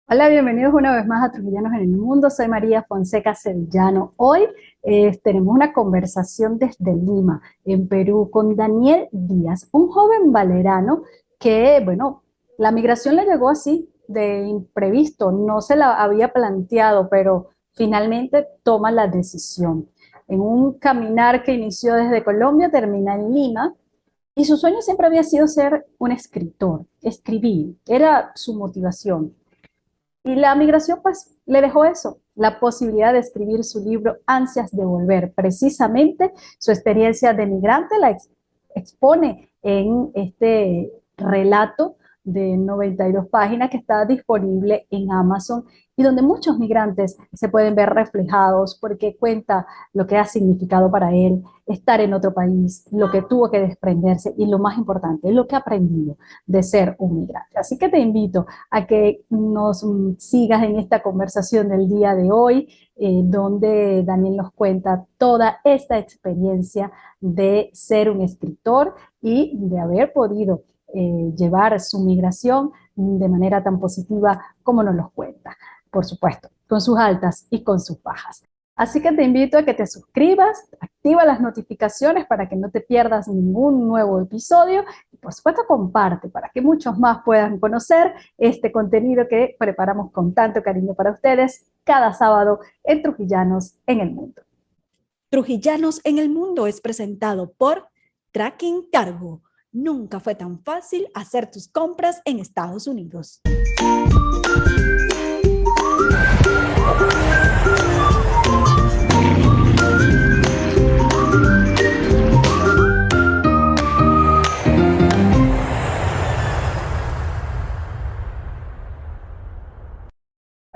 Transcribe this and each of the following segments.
Hola, bienvenidos una vez más a Trujillanos en el Mundo. Soy María Fonseca Sevillano. Hoy tenemos una conversación desde Lima, en Perú, con Daniel Díaz, un joven valerano que, bueno, la migración le llegó así, de imprevisto, no se la había planteado, pero finalmente toma la decisión. En un caminar que inició desde Colombia, termina en Lima, y su sueño siempre había sido ser un escritor, escribir, era su motivación. Y la migración pues le dejó eso, la posibilidad de escribir su libro Ansias de Volver. Precisamente su experiencia de migrante la expone en este relato de 92 páginas que está disponible en Amazon y donde muchos migrantes se pueden ver reflejados porque cuenta lo que ha significado para él estar en otro país, lo que tuvo que desprenderse y lo más importante, lo que ha aprendido de ser un migrante. Así que te invito a que nos sigas en esta conversación del día de hoy, donde Daniel nos cuenta toda esta experiencia de ser un escritor y de haber podido llevar su migración de manera tan positiva como nos lo cuenta. Por supuesto, con sus altas y con sus bajas. Así que te invito a que te suscribas, activa las notificaciones para que no te pierdas ningún nuevo episodio y por supuesto comparte para que muchos más puedan conocer este contenido que preparamos con tanto cariño para ustedes cada sábado en Trujillanos en el Mundo. Trujillanos en el Mundo es presentado por Tracking Cargo. Nunca fue tan fácil hacer tus compras en Estados Unidos.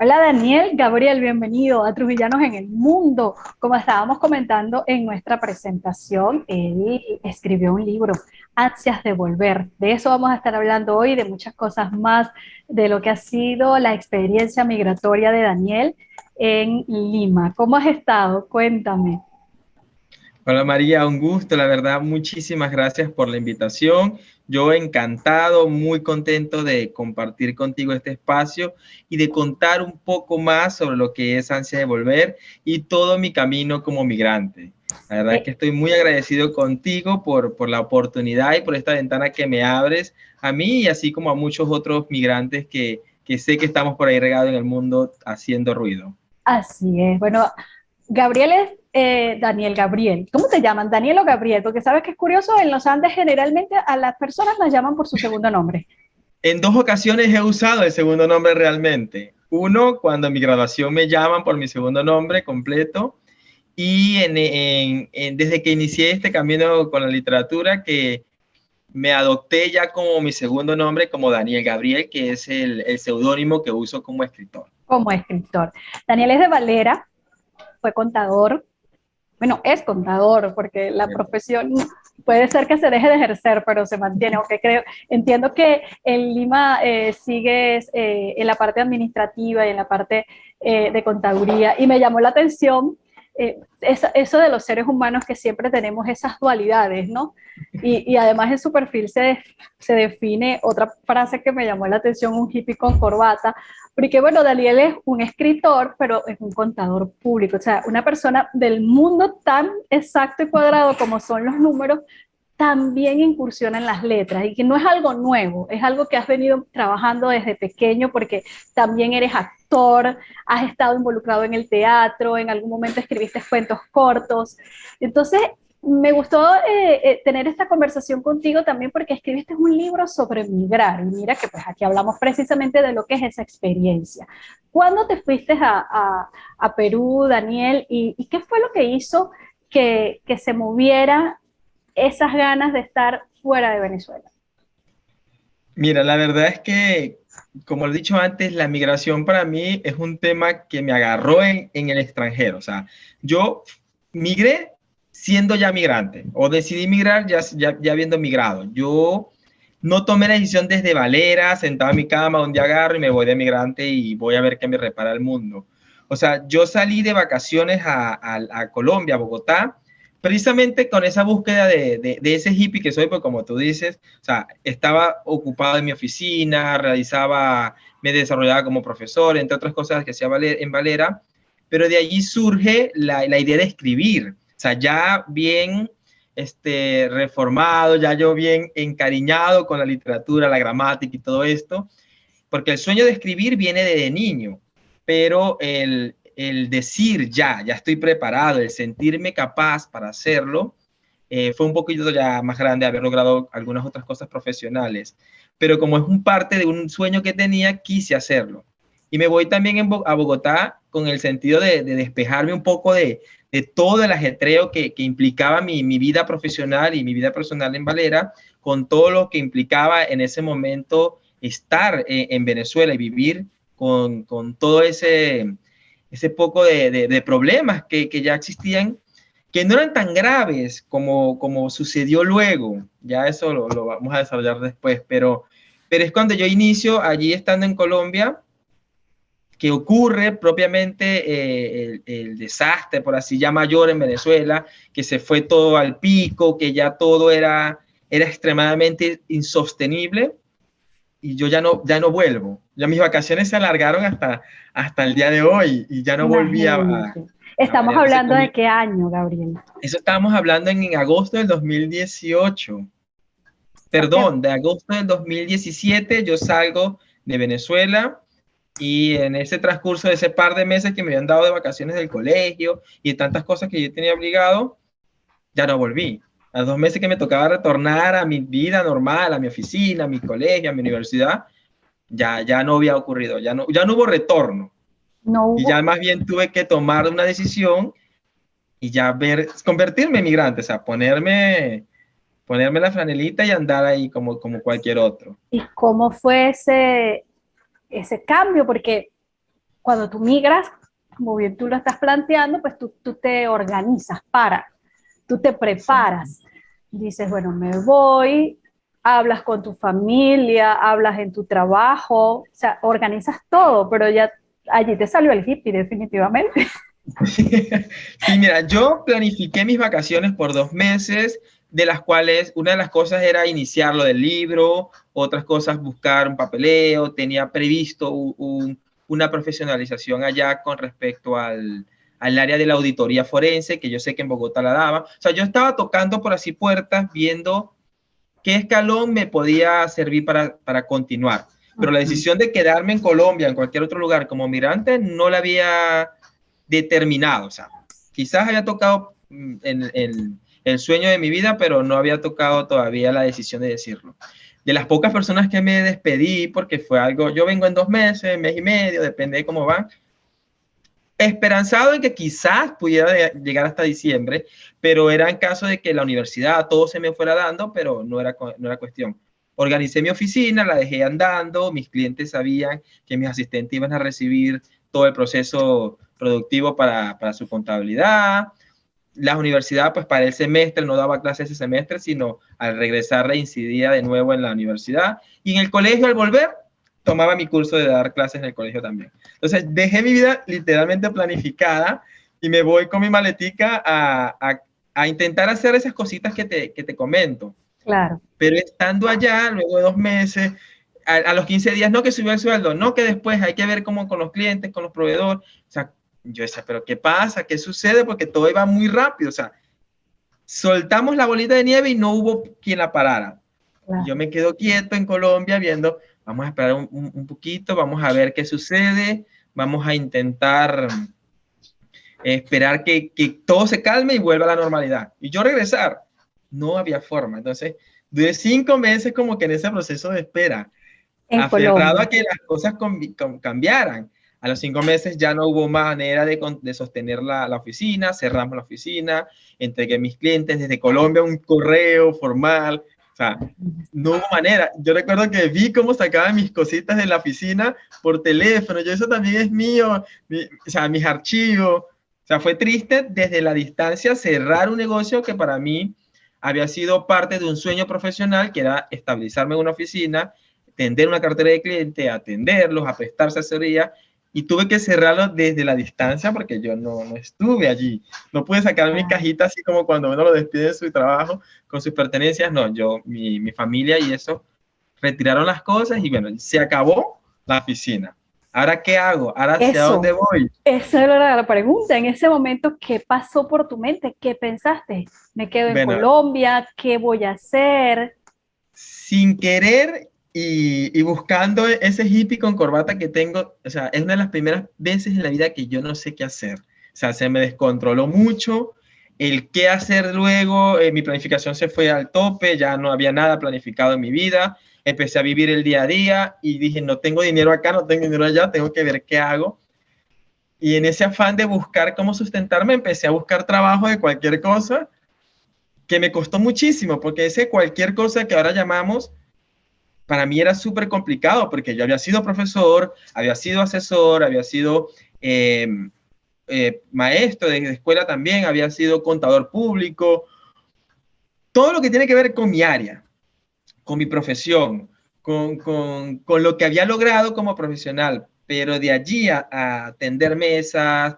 Hola Daniel, Gabriel, bienvenido a Trujillanos en el Mundo. Como estábamos comentando en nuestra presentación, él escribió un libro, Ansias de Volver. De eso vamos a estar hablando hoy, de muchas cosas más, de lo que ha sido la experiencia migratoria de Daniel en Lima. ¿Cómo has estado? Cuéntame. Hola María, un gusto, la verdad, muchísimas gracias por la invitación. Yo encantado, muy contento de compartir contigo este espacio y de contar un poco más sobre lo que es Ansia de Volver y todo mi camino como migrante. La verdad es Eh, que estoy muy agradecido contigo por la oportunidad y por esta ventana que me abres a mí y así como a muchos otros migrantes que sé que estamos por ahí regados en el mundo haciendo ruido. Así es. Bueno, Gabriel es Daniel Gabriel. ¿Cómo te llaman? Daniel o Gabriel, porque sabes que es curioso, en los Andes generalmente a las personas las llaman por su segundo nombre. En dos ocasiones he usado el segundo nombre realmente. Uno, cuando en mi graduación me llaman por mi segundo nombre completo y desde que inicié este camino con la literatura que me adopté ya como mi segundo nombre como Daniel Gabriel, que es el seudónimo que uso como escritor. Como escritor. Daniel es de Valera, fue contador, bueno, es contador, porque la profesión puede ser que se deje de ejercer, pero se mantiene, aunque creo, entiendo que en Lima sigues en la parte administrativa y en la parte de contaduría, y me llamó la atención eso de los seres humanos que siempre tenemos esas dualidades, ¿no? Y además en su perfil se define otra frase que me llamó la atención, un hippie con corbata, porque bueno, Daniel es un escritor, pero es un contador público, o sea, una persona del mundo tan exacto y cuadrado como son los números, también incursiona en las letras y que no es algo nuevo, es algo que has venido trabajando desde pequeño porque también eres actor, has estado involucrado en el teatro, en algún momento escribiste cuentos cortos. Entonces, me gustó tener esta conversación contigo también porque escribiste un libro sobre migrar y mira que pues aquí hablamos precisamente de lo que es esa experiencia. ¿Cuándo te fuiste a Perú, Daniel? Y qué fue lo que hizo que se moviera esas ganas de estar fuera de Venezuela? Mira, la verdad es que, como lo he dicho antes, la migración para mí es un tema que me agarró en el extranjero. O sea, yo migré siendo ya migrante o decidí migrar ya habiendo migrado. Yo no tomé la decisión desde Valera, sentado en mi cama, un día agarro y me voy de migrante y voy a ver qué me repara el mundo. O sea, yo salí de vacaciones a Colombia, a Bogotá, precisamente con esa búsqueda de ese hippie que soy, pues como tú dices, o sea, estaba ocupado en mi oficina, realizaba me desarrollaba como profesor, entre otras cosas que hacía en Valera, pero de allí surge la idea de escribir, o sea, ya bien reformado, ya yo bien encariñado con la literatura, la gramática y todo esto, porque el sueño de escribir viene desde niño, pero el decir ya estoy preparado, el sentirme capaz para hacerlo, fue un poquito ya más grande, haber logrado algunas otras cosas profesionales, pero como es un parte de un sueño que tenía, quise hacerlo. Y me voy también a Bogotá con el sentido de despejarme un poco de todo el ajetreo que implicaba mi vida profesional y mi vida personal en Valera, con todo lo que implicaba en ese momento estar en Venezuela y vivir con todo ese poco de problemas que ya existían, que no eran tan graves como sucedió luego. Ya eso lo vamos a desarrollar después, pero es cuando yo inicio allí estando en Colombia, que ocurre propiamente el desastre, por así ya mayor en Venezuela, que se fue todo al pico, que ya todo era extremadamente insostenible, y yo ya no vuelvo. Ya mis vacaciones se alargaron hasta el día de hoy, y ya no volví Imagínate. Estamos Valera. hablando de qué año, Gabriel. Eso estábamos hablando en agosto del 2018. Perdón, de agosto del 2017 yo salgo de Venezuela, y en ese transcurso de ese par de meses que me habían dado de vacaciones del colegio y de tantas cosas que yo tenía obligado, ya no volví. A los 2 meses que me tocaba retornar a mi vida normal, a mi oficina, a mi colegio, a mi universidad, ya no había ocurrido, ya no hubo retorno. No Y hubo. ya más bien tuve que tomar una decisión y ya convertirme en migrante, o sea, ponerme la franelita y andar ahí como cualquier otro. ¿Y cómo fue ese cambio? Porque cuando tú migras, como bien tú lo estás planteando, pues tú te organizas tú te preparas. Dices, bueno, me voy, hablas con tu familia, hablas en tu trabajo, o sea, organizas todo, pero ya allí te salió el hippie definitivamente. Sí, mira, yo planifiqué mis vacaciones por 2 meses, de las cuales una de las cosas era iniciar lo del libro, otras cosas buscar un papeleo, tenía previsto una profesionalización allá con respecto al área de la auditoría forense, que yo sé que en Bogotá la daba. O sea, yo estaba tocando por así puertas, viendo qué escalón me podía servir para continuar. Pero la decisión de quedarme en Colombia, en cualquier otro lugar como migrante, no la había determinado. O sea, quizás había tocado en el sueño de mi vida, pero no había tocado todavía la decisión de decirlo. De las pocas personas que me despedí, porque fue algo, yo vengo en 2 meses, mes y medio, depende de cómo va, esperanzado en que quizás pudiera llegar hasta diciembre, pero era en caso de que la universidad todo se me fuera dando, pero no era cuestión. Organicé mi oficina, la dejé andando, mis clientes sabían que mis asistentes iban a recibir todo el proceso productivo para su contabilidad. La universidad, pues para el semestre, no daba clases ese semestre, sino al regresar reincidía de nuevo en la universidad. Y en el colegio, al volver, tomaba mi curso de dar clases en el colegio también. Entonces, dejé mi vida literalmente planificada y me voy con mi maletica a intentar hacer esas cositas que te comento. Claro. Pero estando allá, luego de 2 meses, a los 15 días, no que subió el sueldo, no que después hay que ver cómo con los clientes, con los proveedores. O sea, yo decía, pero ¿qué pasa? ¿Qué sucede? Porque todo iba muy rápido. O sea, soltamos la bolita de nieve y no hubo quien la parara. Claro. Yo me quedo quieto en Colombia viendo, vamos a esperar un poquito, vamos a ver qué sucede, vamos a intentar esperar que todo se calme y vuelva a la normalidad. Y yo regresar. No había forma. Entonces, duré 5 meses como que en ese proceso de espera, aferrado a que las cosas cambiaran. A los 5 meses ya no hubo manera de sostener la oficina, cerramos la oficina, entregué a mis clientes desde Colombia un correo formal. O sea, no hubo manera. Yo recuerdo que vi cómo sacaban mis cositas de la oficina por teléfono. Yo, eso también es mío, o sea, mis archivos. O sea, fue triste desde la distancia cerrar un negocio que para mí había sido parte de un sueño profesional, que era estabilizarme en una oficina, atender una cartera de clientes, atenderlos, a prestarse asesoría, y tuve que cerrarlo desde la distancia porque yo no estuve allí. No pude sacar mi cajita así como cuando uno lo despide de su trabajo con sus pertenencias. No, mi familia y eso retiraron las cosas y bueno, se acabó, la oficina. ¿Ahora qué hago? ¿Ahora hacia dónde Eso, voy? esa era la pregunta. En ese momento, ¿qué pasó por tu mente? ¿Qué pensaste? ¿Me quedo en Bueno, Colombia? ¿Qué voy a hacer? sin querer y buscando ese hippie con corbata que tengo, o sea, es una de las primeras veces en la vida que yo no sé qué hacer. O sea, se me descontroló mucho el qué hacer luego, mi planificación se fue al tope, ya no había nada planificado en mi vida, empecé a vivir el día a día y dije, no tengo dinero acá, no tengo dinero allá, tengo que ver qué hago. Y en ese afán de buscar cómo sustentarme, empecé a buscar trabajo de cualquier cosa, que me costó muchísimo, porque ese cualquier cosa que ahora llamamos para mí era súper complicado porque yo había sido profesor, había sido asesor, había sido eh, maestro de escuela también, había sido contador público, todo lo que tiene que ver con mi área, con mi profesión, con lo que había logrado como profesional, pero de allí a atender mesas,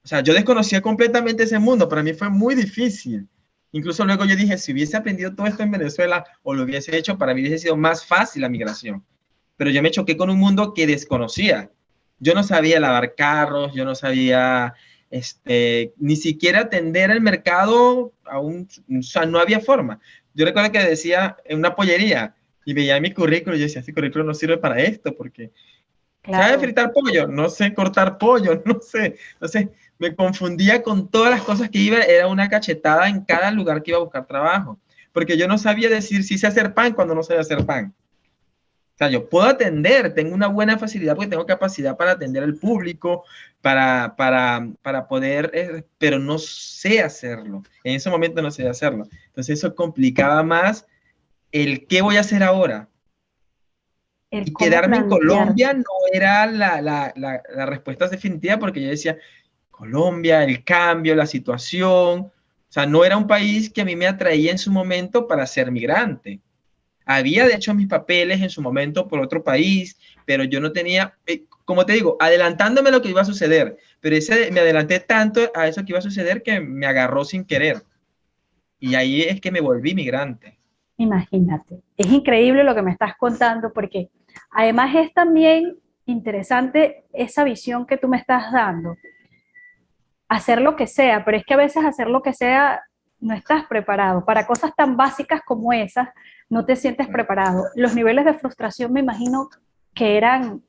o sea, yo desconocía completamente ese mundo, para mí fue muy difícil. Incluso luego yo dije, si hubiese aprendido todo esto en Venezuela o lo hubiese hecho, para mí hubiese sido más fácil la migración. Pero yo me choqué con un mundo que desconocía. Yo no sabía lavar carros, yo no sabía ni siquiera atender el mercado, aún, o sea, no había forma. Yo recuerdo que decía en una pollería y veía mi currículum y yo decía, este currículum no sirve para esto porque ¿sabe Claro. fritar pollo? No sé cortar pollo, no sé, no sé. Me confundía con todas las cosas que iba, era una cachetada en cada lugar que iba a buscar trabajo, porque yo no sabía decir si sé hacer pan cuando no sabía hacer pan. O sea, yo puedo atender, tengo una buena facilidad porque tengo capacidad para atender al público, para poder, pero no sé hacerlo. En ese momento no sé hacerlo. Entonces eso complicaba más el qué voy a hacer ahora. El Y cómo quedarme en Colombia plantearte. no era la respuesta definitiva porque yo decía, Colombia, el cambio, la situación, o sea, no era un país que a mí me atraía en su momento para ser migrante. Había de hecho mis papeles en su momento por otro país, pero yo no tenía, como te digo, adelantándome lo que iba a suceder, pero me adelanté tanto a eso que iba a suceder que me agarró sin querer. Y ahí es que me volví migrante. Imagínate, es increíble lo que me estás contando porque además es también interesante esa visión que tú me estás dando, hacer lo que sea, pero es que a veces hacer lo que sea no estás preparado. Para cosas tan básicas como esas, no te sientes preparado. Los niveles de frustración me imagino que eran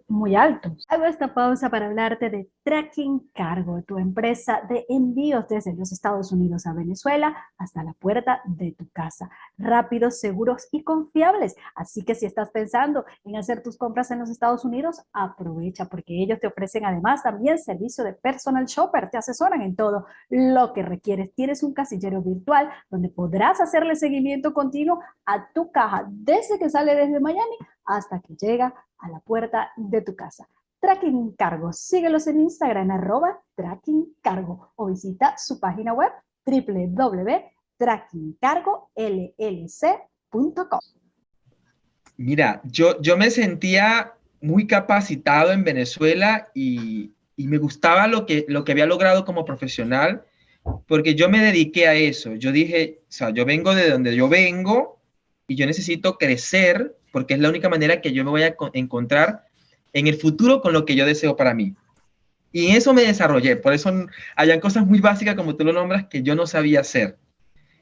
muy altos. Hago esta pausa para hablarte de Tracking Cargo, tu empresa de envíos desde los Estados Unidos a Venezuela hasta la puerta de tu casa. Rápidos, seguros y confiables. Así que si estás pensando en hacer tus compras en los Estados Unidos, aprovecha porque ellos te ofrecen además también servicio de personal shopper. Te asesoran en todo lo que requieres. Tienes un casillero virtual donde podrás hacerle seguimiento continuo a tu caja desde que sale desde Miami hasta que llega a la puerta de tu casa. Tracking Cargo, síguelos en Instagram @Tracking Cargo o visita su página web www.trackingcargollc.com. Mira, yo me sentía muy capacitado en Venezuela y me gustaba lo que había logrado como profesional, porque yo me dediqué a eso. Yo dije, o sea, yo vengo de donde yo vengo y yo necesito crecer porque es la única manera que yo me voy a encontrar en el futuro con lo que yo deseo para mí. Y en eso me desarrollé. Por eso hayan cosas muy básicas, como tú lo nombras, que yo no sabía hacer.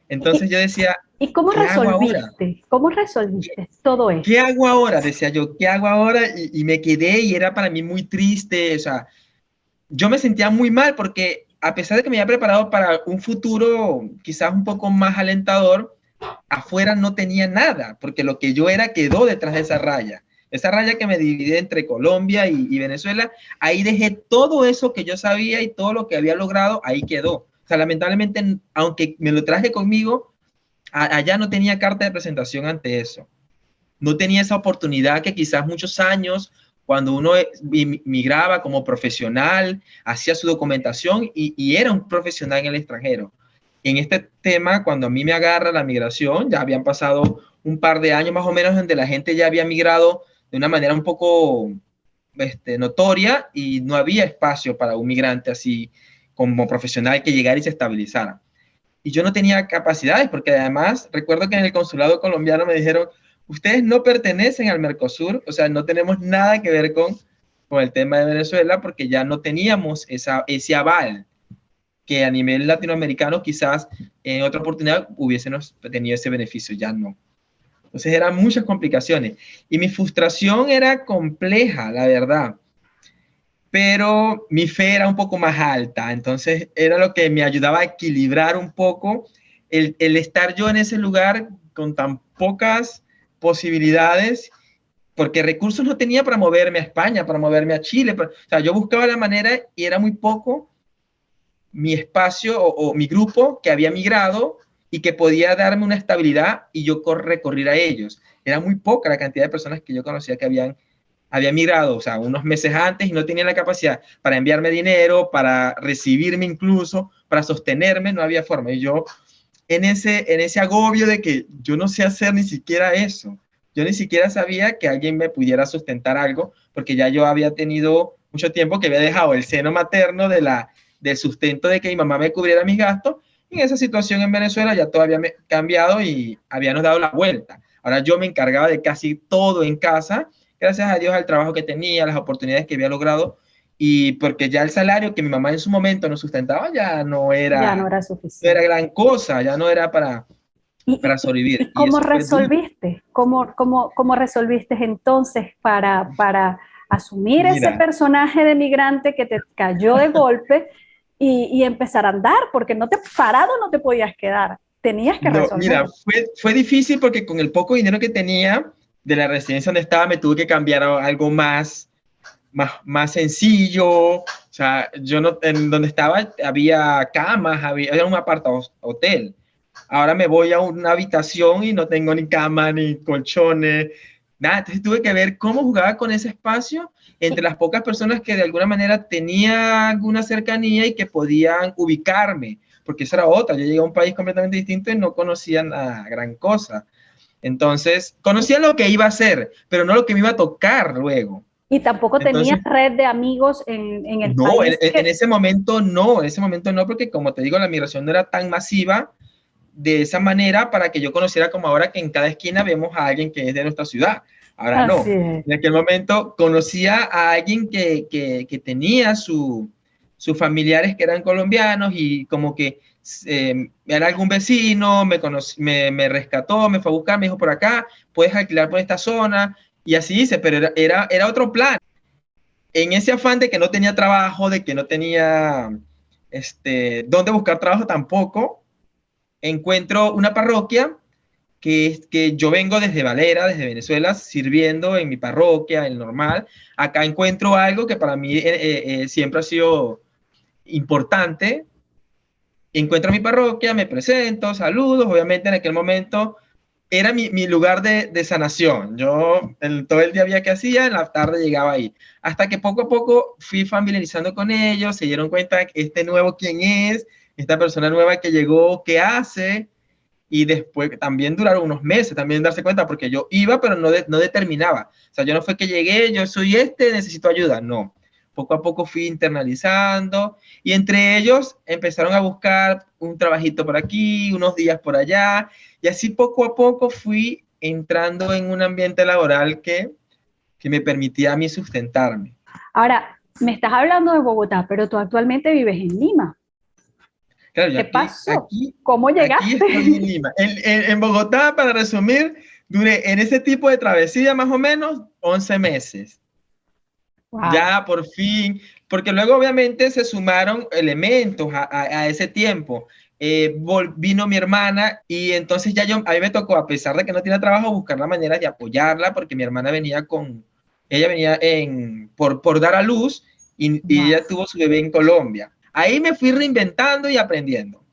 Entonces ¿Y, yo decía, y cómo ¿qué hago ahora? resolviste? ¿Cómo resolviste todo ¿Qué esto? hago ahora? Decía yo, ¿qué hago ahora? Y me quedé y era para mí muy triste. O sea, yo me sentía muy mal porque a pesar de que me había preparado para un futuro quizás un poco más alentador, afuera no tenía nada, porque lo que yo era quedó detrás de esa raya que me divide entre Colombia y Venezuela, ahí dejé todo eso que yo sabía y todo lo que había logrado, ahí quedó. O sea, lamentablemente, aunque me lo traje conmigo, allá no tenía carta de presentación ante eso. No tenía esa oportunidad que quizás muchos años, cuando uno migraba como profesional, hacía su documentación y era un profesional en el extranjero. En este tema, cuando a mí me agarra la migración, ya habían pasado un par de años más o menos donde la gente ya había migrado de una manera un poco notoria y no había espacio para un migrante así como profesional que llegara y se estabilizara. Y yo no tenía capacidades porque además recuerdo que en el consulado colombiano me dijeron, ustedes no pertenecen al Mercosur, o sea, no tenemos nada que ver con el tema de Venezuela porque ya no teníamos ese aval que a nivel latinoamericano quizás en otra oportunidad hubiésemos tenido ese beneficio, ya no. Entonces eran muchas complicaciones y mi frustración era compleja, la verdad, pero mi fe era un poco más alta, entonces era lo que me ayudaba a equilibrar un poco el estar yo en ese lugar con tan pocas posibilidades, porque recursos no tenía para moverme a España, para moverme a Chile, o sea, yo buscaba la manera y era muy poco mi espacio o mi grupo que había migrado y que podía darme una estabilidad y yo recurrir a ellos. Era muy poca la cantidad de personas que yo conocía que había migrado, o sea, unos meses antes y no tenía la capacidad para enviarme dinero, para recibirme incluso, para sostenerme, no había forma. Y yo en ese agobio de que yo no sé hacer ni siquiera eso, yo ni siquiera sabía que alguien me pudiera sustentar algo, porque ya yo había tenido mucho tiempo que había dejado el seno materno del sustento de que mi mamá me cubriera mis gastos, y en esa situación en Venezuela ya todo había cambiado y habíamos dado la vuelta. Ahora yo me encargaba de casi todo en casa, gracias a Dios al trabajo que tenía, las oportunidades que había logrado, y porque ya el salario que mi mamá en su momento nos sustentaba ya no Ya no era, era no era suficiente. gran cosa, ya no era para sobrevivir. Y Y cómo eso fue duro. resolviste? ¿Cómo resolviste entonces para asumir ese Mira, personaje de migrante que te cayó de golpe y empezar a andar? Porque no te parado no te podías quedar, tenías que no, mira, resolver. fue difícil porque con el poco dinero que tenía de la residencia donde estaba me tuve que cambiar a algo más sencillo. O sea, yo no, en donde estaba había camas, había un aparta hotel. Ahora me voy a una habitación y no tengo ni cama, ni colchones, nada. Entonces tuve que ver cómo jugaba con ese espacio entre las pocas personas que de alguna manera tenía alguna cercanía y que podían ubicarme, porque esa era otra. Yo llegué a un país completamente distinto y no conocían a gran cosa. Entonces, conocía lo que iba a hacer, pero no lo que me iba a tocar luego. Y tampoco tenías Entonces, red de amigos en el no, país en ese momento no, porque como te digo, la migración no era tan masiva de esa manera para que yo conociera como ahora que en cada esquina vemos a alguien que es de nuestra ciudad. Ahora así no. es. En aquel momento conocía a alguien que tenía sus familiares que eran colombianos y como que era algún vecino, me rescató, me fue a buscar, me dijo por acá, puedes alquilar por esta zona y así hice, pero era otro plan. En ese afán de que no tenía trabajo, de que no tenía dónde buscar trabajo tampoco, encuentro una parroquia que yo vengo desde Valera, desde Venezuela, sirviendo en mi parroquia, el normal. Acá encuentro algo que para mí siempre ha sido importante. Encuentro mi parroquia, me presento, saludos. Obviamente en aquel momento era mi lugar de sanación. Yo todo el día había que hacía, en la tarde llegaba ahí. Hasta que poco a poco fui familiarizando con ellos, se dieron cuenta que este nuevo quién es, esta persona nueva que llegó, qué hace, y después también duraron unos meses también darse cuenta, porque yo iba, pero no determinaba. O sea, yo no fue que llegué, yo soy necesito ayuda, no. Poco a poco fui internalizando y entre ellos empezaron a buscar un trabajito por aquí, unos días por allá, y así poco a poco fui entrando en un ambiente laboral que me permitía a mí sustentarme. Ahora, me estás hablando de Bogotá, pero tú actualmente vives en Lima. Claro, yo ¿Qué aquí, pasó? aquí, ¿Cómo aquí estoy en llegaste? Lima. En Bogotá, para resumir, duré en ese tipo de travesía más o menos 11 meses. Wow. Ya por fin, porque luego obviamente se sumaron elementos a ese tiempo. Vino mi hermana y entonces a mí me tocó, a pesar de que no tenía trabajo, buscar la manera de apoyarla porque mi hermana ella venía por dar a luz y Wow. ella tuvo su bebé en Colombia. Ahí me fui reinventando y aprendiendo.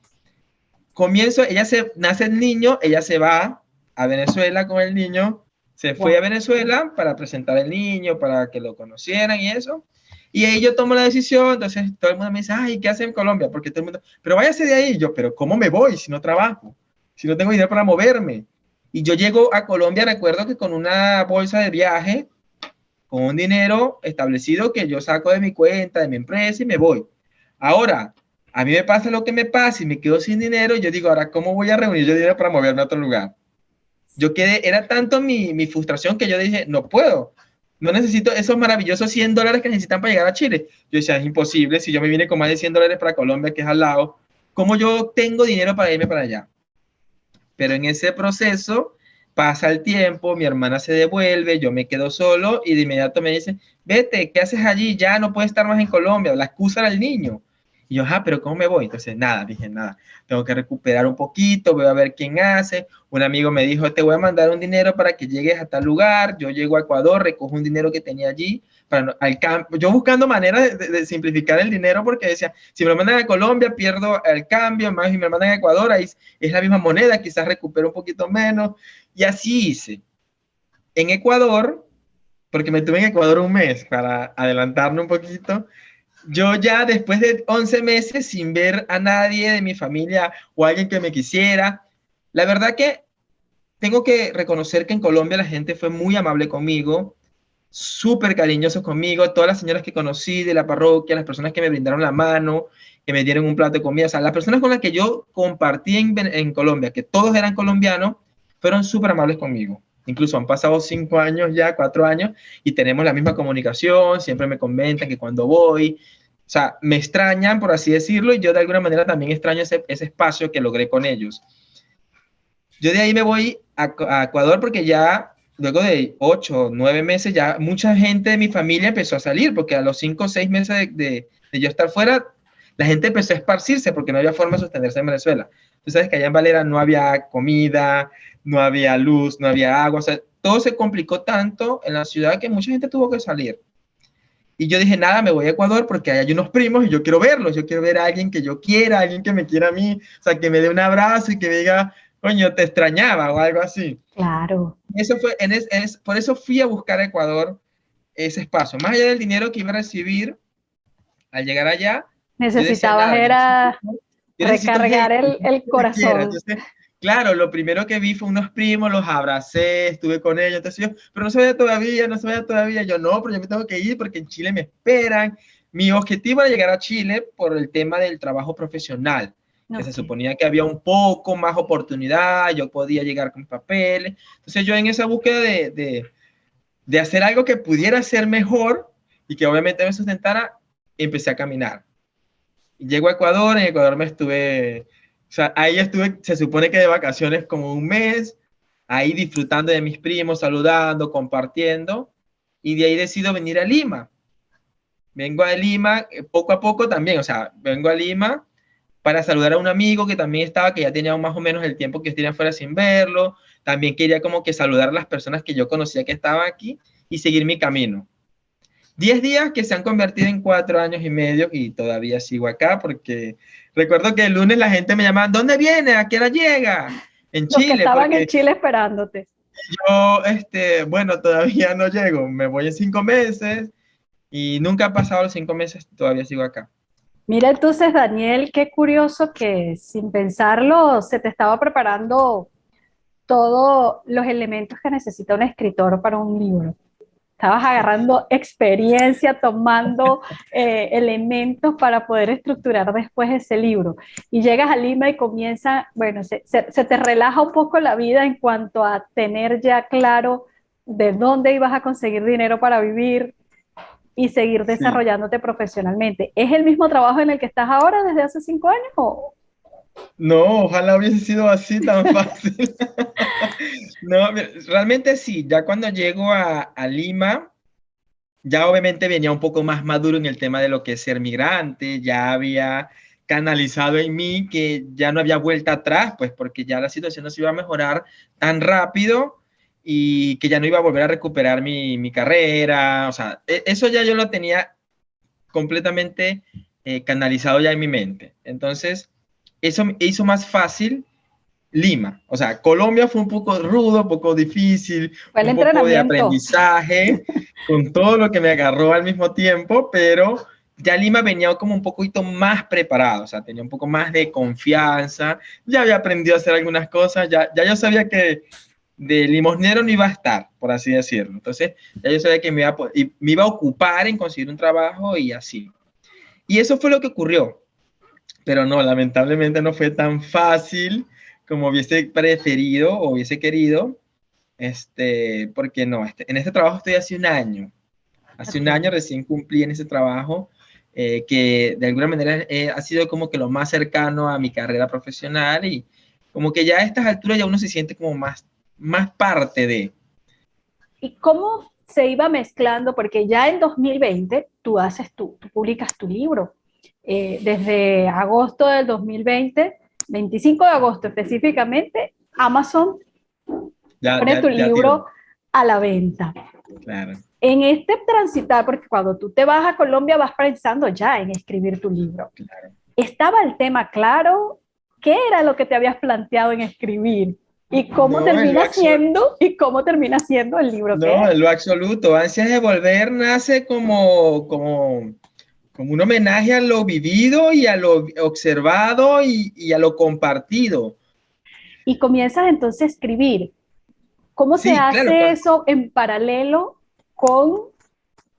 Nace el niño, ella se va a Venezuela con el niño, se fue a Wow. Venezuela para presentar al niño, para que lo conocieran y eso. Y ahí yo tomo la decisión, entonces todo el mundo me dice, ay, ¿qué hace en Colombia? Porque todo el mundo, pero váyase de ahí. Yo, pero ¿cómo me voy si no trabajo? Si no tengo dinero para moverme. Y yo llego a Colombia, recuerdo que con una bolsa de viaje, con un dinero establecido que yo saco de mi cuenta, de mi empresa y me voy. Ahora, a mí me pasa lo que me pasa y me quedo sin dinero y yo digo, ahora, ¿cómo voy a reunir yo dinero para moverme a otro lugar? Era tanto mi frustración que yo dije, no puedo, no necesito esos maravillosos $100 que necesitan para llegar a Chile. Yo decía, es imposible, si yo me vine con más de $100 para Colombia, que es al lado, ¿cómo yo tengo dinero para irme para allá? Pero en ese proceso pasa el tiempo, mi hermana se devuelve, yo me quedo solo y de inmediato me dice, vete, ¿qué haces allí? Ya no puedes estar más en Colombia. La excusa era el niño. Y yo, pero ¿cómo me voy? Entonces, nada, dije, nada, tengo que recuperar un poquito, voy a ver quién hace. Un amigo me dijo, te voy a mandar un dinero para que llegues a tal lugar. Yo llego a Ecuador, recojo un dinero que tenía allí. Yo buscando maneras de simplificar el dinero porque decía, si me lo mandan a Colombia, pierdo el cambio, más si me lo mandan a Ecuador, ahí es la misma moneda, quizás recupero un poquito menos. Y así hice. En Ecuador, porque me tuve en Ecuador un mes para adelantarme un poquito, yo ya después de 11 meses sin ver a nadie de mi familia o alguien que me quisiera, la verdad que tengo que reconocer que en Colombia la gente fue muy amable conmigo, súper cariñosos conmigo, todas las señoras que conocí de la parroquia, las personas que me brindaron la mano, que me dieron un plato de comida, o sea, las personas con las que yo compartí en Colombia, que todos eran colombianos, fueron súper amables conmigo. Incluso han pasado 5 años ya, 4 años, y tenemos la misma comunicación, siempre me comentan que cuando voy, o sea, me extrañan, por así decirlo, y yo de alguna manera también extraño ese espacio que logré con ellos. Yo de ahí me voy a Ecuador porque ya luego de 8 o 9 meses ya mucha gente de mi familia empezó a salir, porque a los 5 o 6 meses de yo estar fuera, la gente empezó a esparcirse porque no había forma de sostenerse en Venezuela. Tú sabes que allá en Valera no había comida, no había luz, no había agua, o sea, todo se complicó tanto en la ciudad que mucha gente tuvo que salir. Y yo dije, nada, me voy a Ecuador porque hay unos primos y yo quiero verlos, yo quiero ver a alguien que yo quiera, alguien que me quiera a mí, o sea, que me dé un abrazo y que me diga, coño, te extrañaba o algo así. Claro. Eso fue, por eso fui a buscar a Ecuador ese espacio. Más allá del dinero que iba a recibir, al llegar allá, yo decía, Necesitabas nada, era yo necesito recargar gente el que me quiera. corazón. Entonces, claro, lo primero que vi fue unos primos, los abracé, estuve con ellos, entonces yo, pero no se vaya todavía, no se vaya todavía. Yo, no, pero yo me tengo que ir porque en Chile me esperan. Mi objetivo era llegar a Chile por el tema del trabajo profesional, que se suponía que había un poco más oportunidad, yo podía llegar con papeles. Entonces yo en esa búsqueda de hacer algo que pudiera ser mejor y que obviamente me sustentara, empecé a caminar. Llego a Ecuador, en Ecuador me estuve, o sea, ahí estuve, se supone que de vacaciones como un mes, ahí disfrutando de mis primos, saludando, compartiendo, y de ahí decido venir a Lima. Vengo a Lima poco a poco también, o sea, vengo a Lima para saludar a un amigo que también estaba, que ya tenía más o menos el tiempo que estoy afuera sin verlo, también quería como que saludar a las personas que yo conocía que estaban aquí y seguir mi camino. 10 días que se han convertido en 4 años y medio y todavía sigo acá porque recuerdo que el lunes la gente me llamaba, ¿dónde viene? ¿A qué hora llega? En Los que Chile, estaban en porque Chile esperándote. yo, bueno, todavía no llego, me voy en 5 meses y nunca ha pasado los 5 meses, todavía sigo acá. Mira entonces, Daniel, qué curioso que sin pensarlo se te estaba preparando todos los elementos que necesita un escritor para un libro. Estabas agarrando experiencia, tomando elementos para poder estructurar después ese libro. Y llegas a Lima y comienza, bueno, se te relaja un poco la vida en cuanto a tener ya claro de dónde ibas a conseguir dinero para vivir y seguir Sí. desarrollándote profesionalmente. ¿Es el mismo trabajo en el que estás ahora desde hace 5 años o? No, ojalá hubiese sido así tan fácil. No, realmente sí, ya cuando llego a Lima, ya obviamente venía un poco más maduro en el tema de lo que es ser migrante, ya había canalizado en mí que ya no había vuelta atrás, pues porque ya la situación no se iba a mejorar tan rápido y que ya no iba a volver a recuperar mi carrera, o sea, eso ya yo lo tenía completamente canalizado ya en mi mente. Entonces, eso hizo más fácil Lima. O sea, Colombia fue un poco rudo, un poco difícil, Fue el un poco de entrenamiento. aprendizaje, con todo lo que me agarró al mismo tiempo, pero ya Lima venía como un poquito más preparado, o sea, tenía un poco más de confianza, ya había aprendido a hacer algunas cosas, ya yo sabía que de limosnero no iba a estar, por así decirlo. Entonces, ya yo sabía que me iba a ocupar en conseguir un trabajo y así. Y eso fue lo que ocurrió. Pero no, lamentablemente no fue tan fácil como hubiese preferido o hubiese querido. porque no, en este trabajo estoy hace un año. Hace un año Ok. recién cumplí en ese trabajo, que de alguna manera ha sido como que lo más cercano a mi carrera profesional y como que ya a estas alturas ya uno se siente como más parte de. ¿Y cómo se iba mezclando? Porque ya en 2020 tú publicas tu libro. Desde agosto del 2020, 25 de agosto específicamente, Amazon Ya, pone tu ya, ya tiene, libro a la venta. claro. En este transitar, porque cuando tú te vas a Colombia vas pensando ya en escribir tu libro. Claro. ¿Estaba el tema claro? ¿Qué era lo que te habías planteado en escribir? No, ¿Y cómo termina siendo el libro que no, es? en lo absoluto. Ansias de volver nace como un homenaje a lo vivido y a lo observado y a lo compartido. Y comienzas entonces a escribir. ¿Cómo se Sí, claro, hace eso en paralelo con con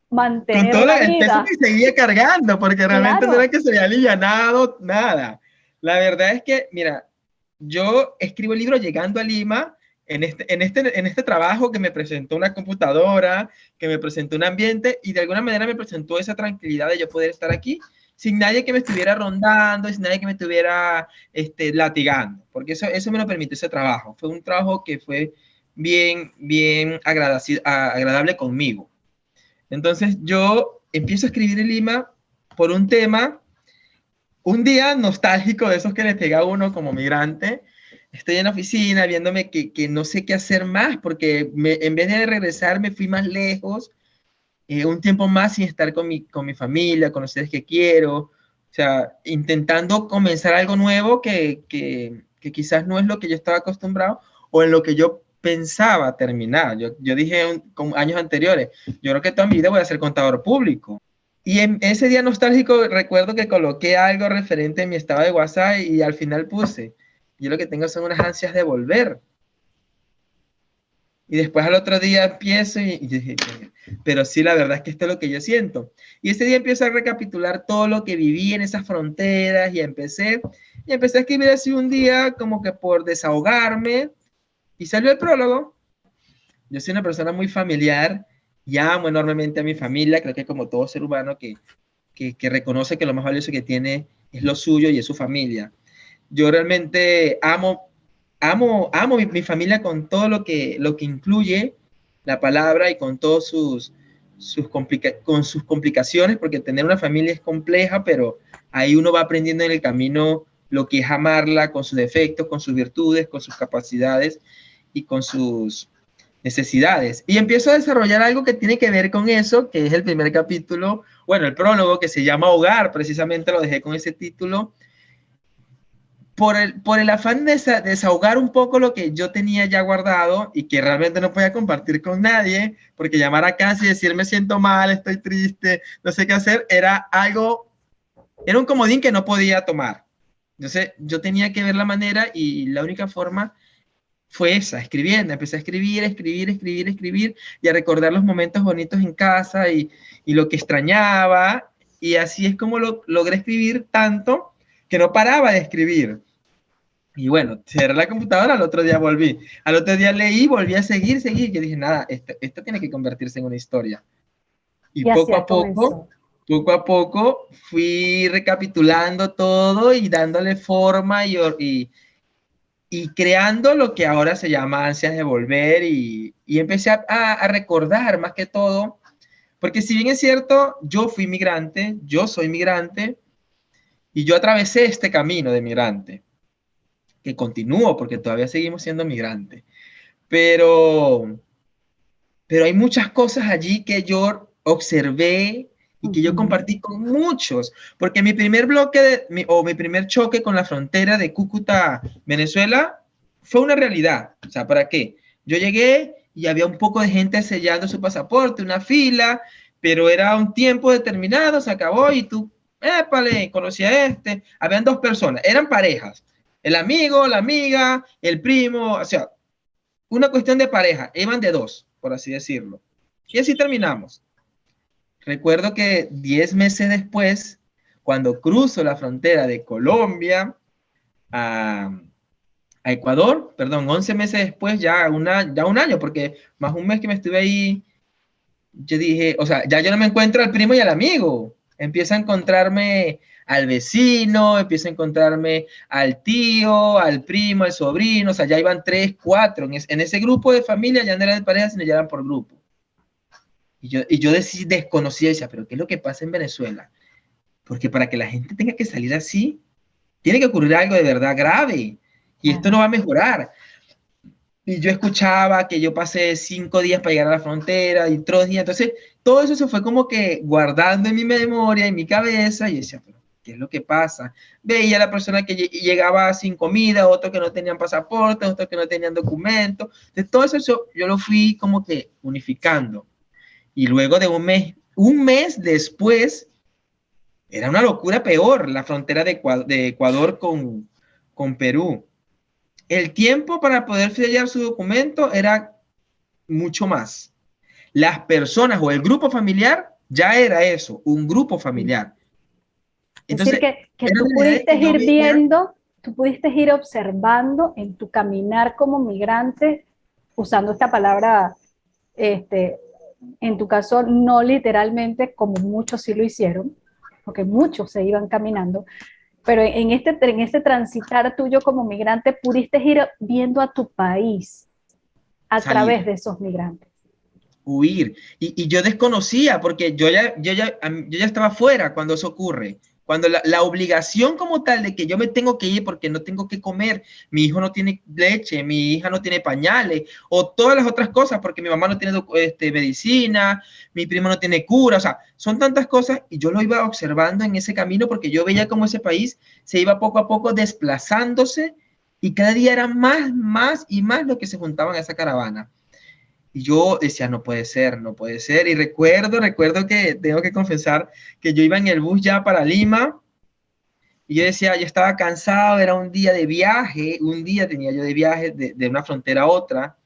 mantener todo la el peso vida? que seguía cargando, porque realmente no era Claro. que se había alivianado, nada. La verdad es que, mira, yo escribo el libro llegando a Lima, en este trabajo que me presentó una computadora, que me presentó un ambiente, y de alguna manera me presentó esa tranquilidad de yo poder estar aquí sin nadie que me estuviera rondando, sin nadie que me estuviera latigando, porque eso me lo permitió ese trabajo. Fue un trabajo que fue bien agradable conmigo. Entonces yo empiezo a escribir en Lima por un tema, un día nostálgico de esos que le pega a uno como migrante. Estoy en la oficina viéndome que no sé qué hacer más porque en vez de regresar me fui más lejos, un tiempo más sin estar con mi familia, con los seres que quiero, o sea, intentando comenzar algo nuevo que quizás no es lo que yo estaba acostumbrado o en lo que yo pensaba terminar. Yo dije con años anteriores, yo creo que toda mi vida voy a ser contador público. Y en ese día nostálgico recuerdo que coloqué algo referente en mi estado de WhatsApp y al final puse, yo lo que tengo son unas ansias de volver. Y después al otro día empiezo y dije, pero sí, la verdad es que esto es lo que yo siento. Y ese día empiezo a recapitular todo lo que viví en esas fronteras y empecé a escribir así un día como que por desahogarme y salió el prólogo. Yo soy una persona muy familiar y amo enormemente a mi familia, creo que como todo ser humano que reconoce que lo más valioso que tiene es lo suyo y es su familia. Yo realmente amo mi familia con todo lo que incluye la palabra y con todos con sus complicaciones, porque tener una familia es compleja, pero ahí uno va aprendiendo en el camino lo que es amarla con sus defectos, con sus virtudes, con sus capacidades y con sus necesidades. Y empiezo a desarrollar algo que tiene que ver con eso, que es el primer capítulo, bueno, el prólogo que se llama Hogar, precisamente lo dejé con ese título, por el afán de desahogar un poco lo que yo tenía ya guardado y que realmente no podía compartir con nadie, porque llamar a casa y decir me siento mal, estoy triste, no sé qué hacer, era un comodín que no podía tomar. Entonces yo tenía que ver la manera y la única forma fue esa, escribiendo. Empecé a escribir y a recordar los momentos bonitos en casa y lo que extrañaba. Y así es como logré escribir tanto que no paraba de escribir. Y bueno, cerré la computadora, al otro día volví. Al otro día leí, volví a seguir. Yo dije, nada, esto tiene que convertirse en una historia. Y Y así comenzó. poco a poco, fui recapitulando todo y dándole forma y creando lo que ahora se llama ansias de volver y empecé a recordar más que todo, porque si bien es cierto, yo fui migrante, yo soy migrante y yo atravesé este camino de migrante, que continúo porque todavía seguimos siendo migrantes, pero, pero hay muchas cosas allí que yo observé y que yo Ujú. compartí con muchos, porque mi primer bloque o mi primer choque con la frontera de Cúcuta, Venezuela, fue una realidad. O sea, ¿para qué? Yo llegué y había un poco de gente sellando su pasaporte, una fila, pero era un tiempo determinado, se acabó y tú, épale, conocí a este. Habían dos personas, eran parejas, el amigo, la amiga, el primo, o sea, una cuestión de pareja, iban de dos, por así decirlo. Y así terminamos. Recuerdo que 10 meses después, cuando cruzo la frontera de Colombia a, a Ecuador, perdón, 11 meses después, ya un año, porque más un mes que me estuve ahí, yo dije, o sea, ya yo no me encuentro al primo y al amigo, empiezo a encontrarme al vecino, empiezo a encontrarme al tío, al primo, al sobrino, o sea, ya iban 3, 4, en ese grupo de familia ya no eran de pareja, sino ya eran por grupo. Y yo desconocía y decía, pero ¿qué es lo que pasa en Venezuela? Porque para que la gente tenga que salir así, tiene que ocurrir algo de verdad grave, y esto no va a mejorar. Y yo escuchaba que yo pasé 5 días para llegar a la frontera y 3 días. Entonces, todo eso se fue como que guardando en mi memoria, en mi cabeza. Y decía, pero ¿qué es lo que pasa? Veía a la persona que llegaba sin comida, otros que no tenían pasaporte, otros que no tenían documentos. Entonces, todo eso yo lo fui como que unificando. Y luego de un mes después, era una locura peor la frontera de Ecuador con Perú. El tiempo para poder sellar su documento era mucho más. Las personas o el grupo familiar ya era eso, un grupo familiar. Es decir, Entonces, que era tú una idea pudiste que yo ir veía. viendo, tú pudiste ir observando en tu caminar como migrante, usando esta palabra, este, en tu caso, no literalmente, como muchos sí lo hicieron, porque muchos se iban caminando, pero en este transitar tuyo como migrante, pudiste ir viendo a tu país a Salir, través de esos migrantes. huir. Y yo desconocía, porque yo ya estaba fuera cuando eso ocurre. Cuando la obligación como tal de que yo me tengo que ir porque no tengo que comer, mi hijo no tiene leche, mi hija no tiene pañales, o todas las otras cosas, porque mi mamá no tiene medicina, mi primo no tiene cura, o sea, son tantas cosas, y yo lo iba observando en ese camino porque yo veía cómo ese país se iba poco a poco desplazándose, y cada día era más y más lo que se juntaban a esa caravana. Y yo decía, no puede ser, no puede ser. Y recuerdo que tengo que confesar que yo iba en el bus ya para Lima y yo decía, yo estaba cansado, era un día de viaje, un día tenía yo de viaje de una frontera a otra.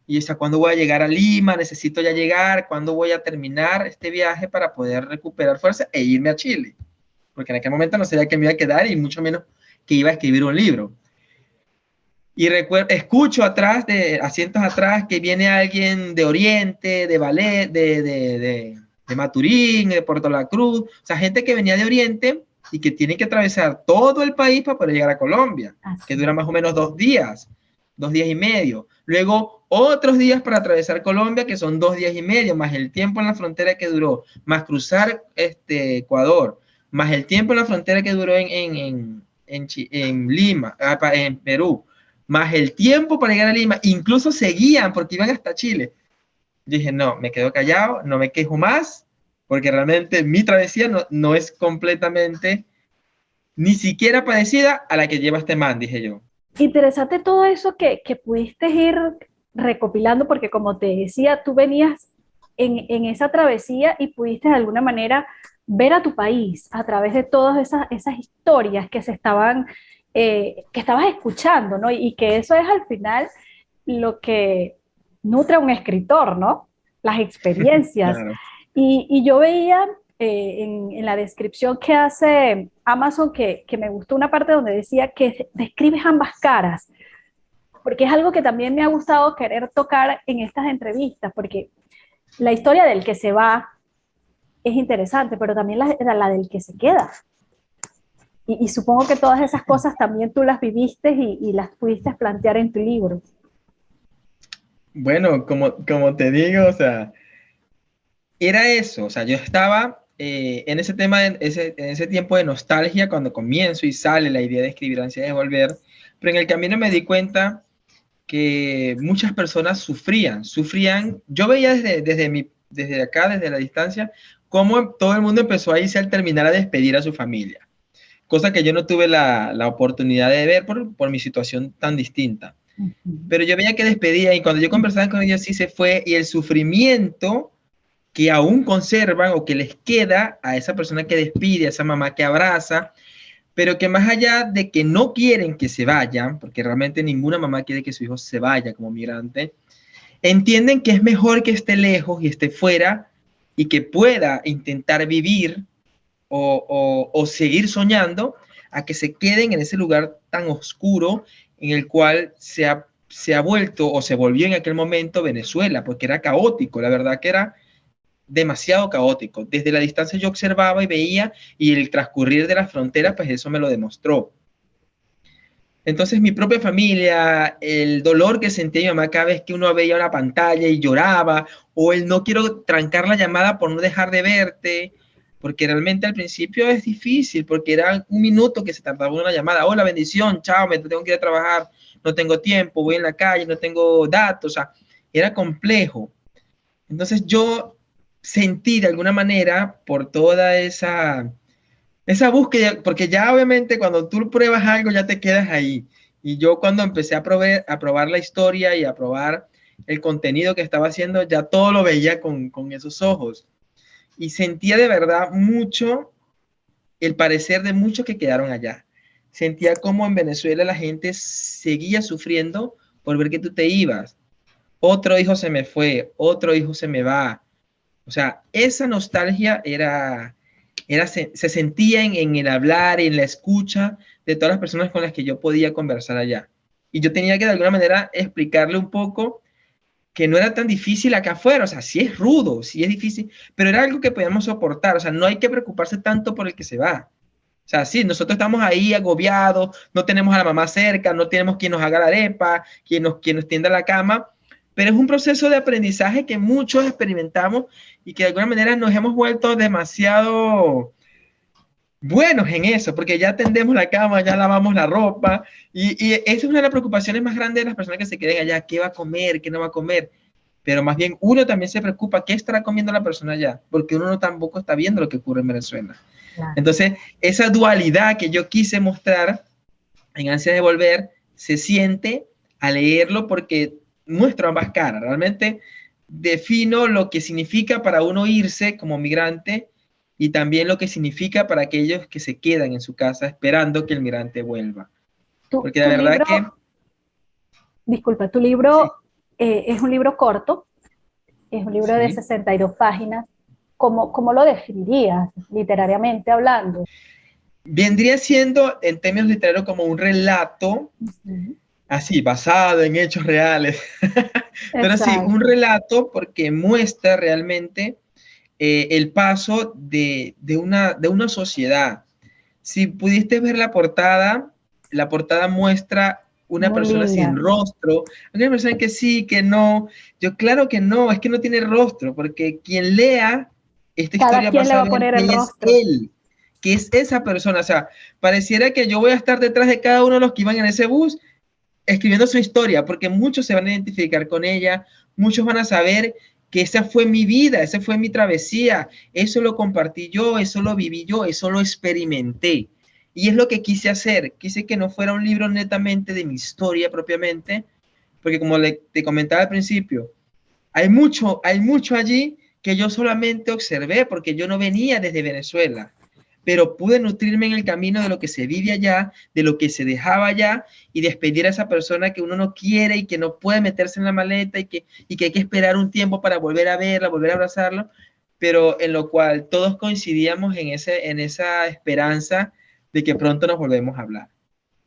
Y yo decía, ¿cuándo voy a llegar a Lima? Necesito ya llegar, ¿cuándo voy a terminar este viaje para poder recuperar fuerza e irme a Chile? Porque en aquel momento no sabía que me iba a quedar y mucho menos que iba a escribir un libro. Y escucho atrás, asientos atrás, que viene alguien de Oriente, de Ballet, de Maturín, de Puerto La Cruz, o sea, gente que venía de Oriente y que tiene que atravesar todo el país para poder llegar a Colombia, que Así. dura más o menos 2 días y medio. Luego, otros días para atravesar Colombia, que son 2 días y medio, más el tiempo en la frontera que duró, más cruzar Ecuador, más el tiempo en la frontera que duró en Lima, en Perú, más el tiempo para llegar a Lima, incluso seguían porque iban hasta Chile. Dije, no, me quedo callado, no me quejo más, porque realmente mi travesía no es completamente, ni siquiera parecida a la que lleva este man, dije yo. Interesante todo eso que pudiste ir recopilando, porque como te decía, tú venías en esa travesía y pudiste de alguna manera ver a tu país a través de todas esas historias que se estaban, que estabas escuchando, ¿no? Y que eso es al final lo que nutre a un escritor, ¿no? Las experiencias. Claro. Y yo veía en la descripción que hace Amazon que me gustó una parte donde decía que describes ambas caras, porque es algo que también me ha gustado querer tocar en estas entrevistas, porque la historia del que se va es interesante, pero también la del que se queda. Y supongo que todas esas cosas también tú las viviste y las pudiste plantear en tu libro. Bueno, como te digo, o sea, era eso, o sea, yo estaba en ese tema, en ese tiempo de nostalgia, cuando comienzo y sale la idea de escribir ansias de volver, pero en el camino me di cuenta que muchas personas sufrían, yo veía desde acá, desde la distancia, cómo todo el mundo empezó a irse al terminar a despedir a su familia, cosa que yo no tuve la oportunidad de ver por mi situación tan distinta. Uh -huh. Pero yo veía que despedía y cuando yo conversaba con ellos sí se fue y el sufrimiento que aún conservan o que les queda a esa persona que despide, a esa mamá que abraza, pero que más allá de que no quieren que se vayan, porque realmente ninguna mamá quiere que su hijo se vaya como migrante, entienden que es mejor que esté lejos y esté fuera y que pueda intentar vivir o seguir soñando a que se queden en ese lugar tan oscuro en el cual se ha vuelto o se volvió en aquel momento Venezuela, porque era caótico, la verdad que era demasiado caótico. Desde la distancia yo observaba y veía, y el transcurrir de las fronteras, pues eso me lo demostró. Entonces mi propia familia, el dolor que sentía mi mamá cada vez que uno veía una pantalla y lloraba, o el no quiero trancar la llamada por no dejar de verte, porque realmente al principio es difícil, porque era un minuto que se tardaba una llamada. Hola, bendición, chao, me tengo que ir a trabajar, no tengo tiempo, voy en la calle, no tengo datos, o sea, era complejo. Entonces yo sentí de alguna manera por toda esa búsqueda, porque ya obviamente cuando tú pruebas algo ya te quedas ahí. Y yo cuando empecé a probar la historia y a probar el contenido que estaba haciendo, ya todo lo veía con esos ojos. Y sentía de verdad mucho el parecer de muchos que quedaron allá. Sentía como en Venezuela la gente seguía sufriendo por ver que tú te ibas. Otro hijo se me fue, otro hijo se me va. O sea, esa nostalgia se sentía en el hablar, en la escucha de todas las personas con las que yo podía conversar allá. Y yo tenía que de alguna manera explicarle un poco que no era tan difícil acá afuera, o sea, sí es rudo, sí es difícil, pero era algo que podíamos soportar, o sea, no hay que preocuparse tanto por el que se va. O sea, sí, nosotros estamos ahí agobiados, no tenemos a la mamá cerca, no tenemos quien nos haga la arepa, quien nos tienda la cama, pero es un proceso de aprendizaje que muchos experimentamos y que de alguna manera nos hemos vuelto demasiado buenos en eso, porque ya tendemos la cama, ya lavamos la ropa, y esa es una de las preocupaciones más grandes de las personas que se queden allá, qué va a comer, qué no va a comer, pero más bien uno también se preocupa qué estará comiendo la persona allá, porque uno no tampoco está viendo lo que ocurre en Venezuela. Claro. Entonces, esa dualidad que yo quise mostrar en Ansias de Volver se siente al leerlo porque muestra ambas caras. Realmente defino lo que significa para uno irse como migrante y también lo que significa para aquellos que se quedan en su casa esperando que el migrante vuelva. Porque la Tu verdad libro, que disculpa, tu sí, libro es un libro corto, es un libro de sí. 62 páginas. ¿Cómo lo definirías literariamente hablando? Vendría siendo en términos literarios como un relato Ujú. así, basado en hechos reales. Pero sí, un Exacto. relato porque muestra realmente el paso de una sociedad. Si pudiste ver la portada muestra una Muy persona sin linda. rostro, una persona que sí, que no. Yo claro que no, es que no tiene rostro, porque quien lea esta Cada historia va a quien le va a saber poner el que es rostro. él, que es esa persona. O sea, pareciera que yo voy a estar detrás de cada uno de los que iban en ese bus escribiendo su historia, porque muchos se van a identificar con ella, muchos van a saber que esa fue mi vida, esa fue mi travesía, eso lo compartí yo, eso lo viví yo, eso lo experimenté. Y es lo que quise hacer, quise que no fuera un libro netamente de mi historia propiamente, porque como te comentaba al principio, hay mucho allí que yo solamente observé porque yo no venía desde Venezuela, pero pude nutrirme en el camino de lo que se vive allá, de lo que se dejaba allá y despedir a esa persona que uno no quiere y que no puede meterse en la maleta y que hay que esperar un tiempo para volver a verla, volver a abrazarlo, pero en lo cual todos coincidíamos en esa esperanza de que pronto nos volvemos a hablar,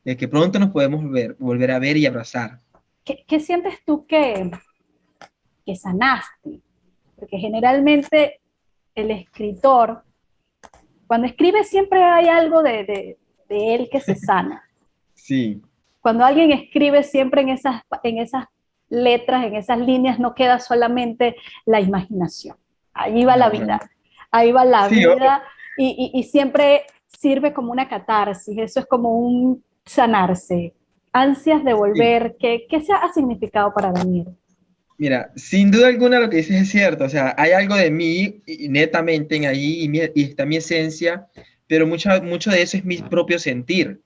de que pronto nos podemos volver a ver y abrazar. ¿Qué sientes tú que sanaste? Porque generalmente el escritor, cuando escribe siempre hay algo de él que se sana. Sí, Cuando alguien escribe siempre en esas letras, en esas líneas, no queda solamente la imaginación. Ahí va la no, no, no. vida. Ahí va la Sí, vida y siempre sirve como una catarsis. Eso es como un sanarse. Ansias de sí. volver. ¿Qué se ha significado para Daniel? Mira, sin duda alguna lo que dices es cierto, o sea, hay algo de mí y netamente en ahí y está mi esencia, pero mucho de eso es mi propio sentir.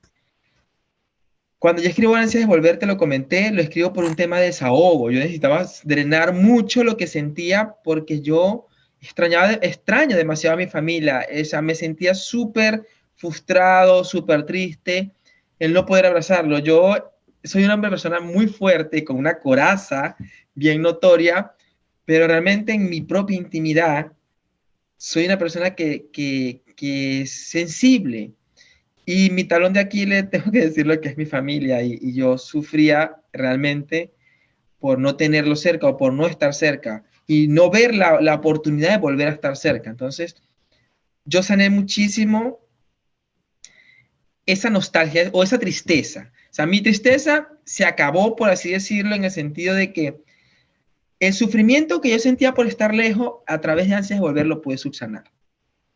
Cuando yo escribo Ansias de Volver, te lo comenté, lo escribo por un tema de desahogo. Yo necesitaba drenar mucho lo que sentía porque yo extraño demasiado a mi familia. O sea, me sentía súper frustrado, súper triste el no poder abrazarlo. Yo soy una persona muy fuerte, con una coraza bien notoria, pero realmente en mi propia intimidad soy una persona que es sensible Y mi talón de Aquiles, tengo que decirlo, que es mi familia, y yo sufría realmente por no tenerlo cerca o por no estar cerca y no ver la oportunidad de volver a estar cerca. Entonces, yo sané muchísimo esa nostalgia o esa tristeza. O sea, mi tristeza se acabó, por así decirlo, en el sentido de que el sufrimiento que yo sentía por estar lejos, a través de ansias de volver, lo pude subsanar.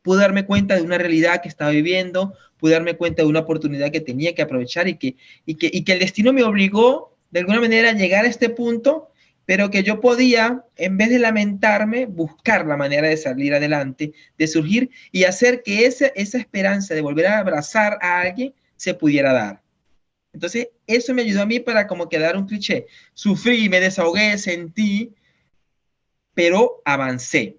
Pude darme cuenta de una realidad que estaba viviendo, pude darme cuenta de una oportunidad que tenía que aprovechar y que el destino me obligó de alguna manera a llegar a este punto, pero que yo podía, en vez de lamentarme, buscar la manera de salir adelante, de surgir y hacer que esa esperanza de volver a abrazar a alguien se pudiera dar. Entonces, eso me ayudó a mí para como quedar un cliché. Sufrí, me desahogué, sentí, pero avancé.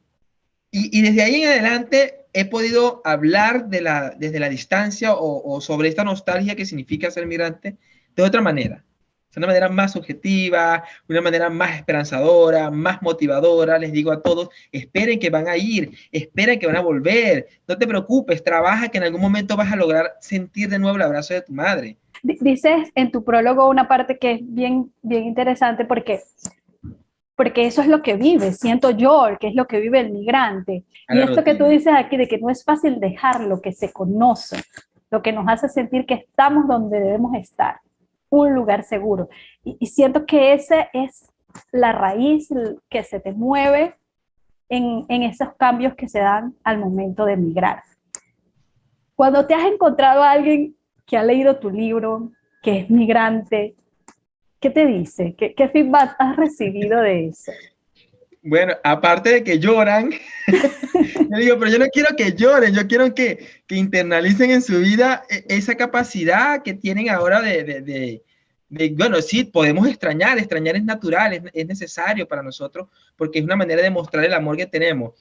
Y desde ahí en adelante he podido hablar desde la distancia o sobre esta nostalgia que significa ser migrante de otra manera. De una manera más objetiva, una manera más esperanzadora, más motivadora. Les digo a todos, esperen que van a ir, esperen que van a volver. No te preocupes, trabaja que en algún momento vas a lograr sentir de nuevo el abrazo de tu madre. Dices en tu prólogo una parte que es bien, bien interesante porque eso es lo que vive, siento yo, que es lo que vive el migrante. A Y la esto que tú rutina. dices aquí, de que no es fácil dejar lo que se conoce, lo que nos hace sentir que estamos donde debemos estar, un lugar seguro. Y siento que esa es la raíz que se te mueve en esos cambios que se dan al momento de migrar. Cuando te has encontrado a alguien que ha leído tu libro, que es migrante, ¿qué te dice? ¿Qué feedback has recibido de eso? Bueno, aparte de que lloran, yo digo, pero yo no quiero que lloren, yo quiero que internalicen en su vida esa capacidad que tienen ahora bueno, sí, podemos extrañar, extrañar es natural, es necesario para nosotros, porque es una manera de mostrar el amor que tenemos.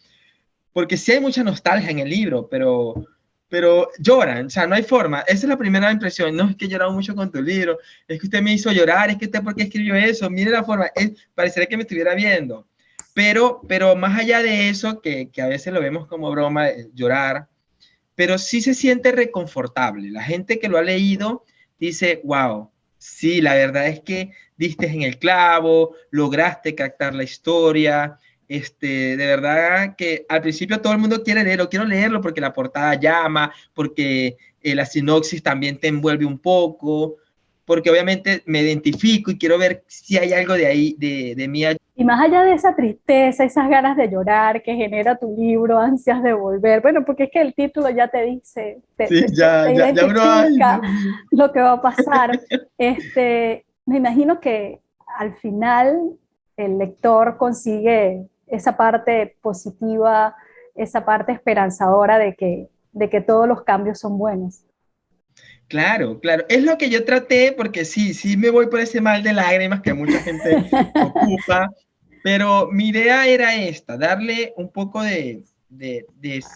Porque sí hay mucha nostalgia en el libro, pero lloran, o sea, no hay forma. Esa es la primera impresión. No es que he llorado mucho con tu libro, es que usted me hizo llorar, es que usted, ¿por qué escribió eso? Mire la forma, parecería que me estuviera viendo. Pero más allá de eso, que a veces lo vemos como broma, llorar, pero sí se siente reconfortable. La gente que lo ha leído dice, wow, sí, la verdad es que diste en el clavo, lograste captar la historia. De verdad que al principio todo el mundo quiere leerlo, quiero leerlo porque la portada llama, porque la sinopsis también te envuelve un poco, porque obviamente me identifico y quiero ver si hay algo de ahí, de mí. Y más allá de esa tristeza, esas ganas de llorar que genera tu libro, ansias de volver, bueno, porque es que el título ya te dice, Sí, ya uno, ay, identifica Dios mío. lo que va a pasar. Me imagino que al final el lector consigue esa parte positiva, esa parte esperanzadora de que todos los cambios son buenos. Claro, claro. Es lo que yo traté, porque sí me voy por ese mal de lágrimas que mucha gente ocupa, pero mi idea era esta, darle un poco de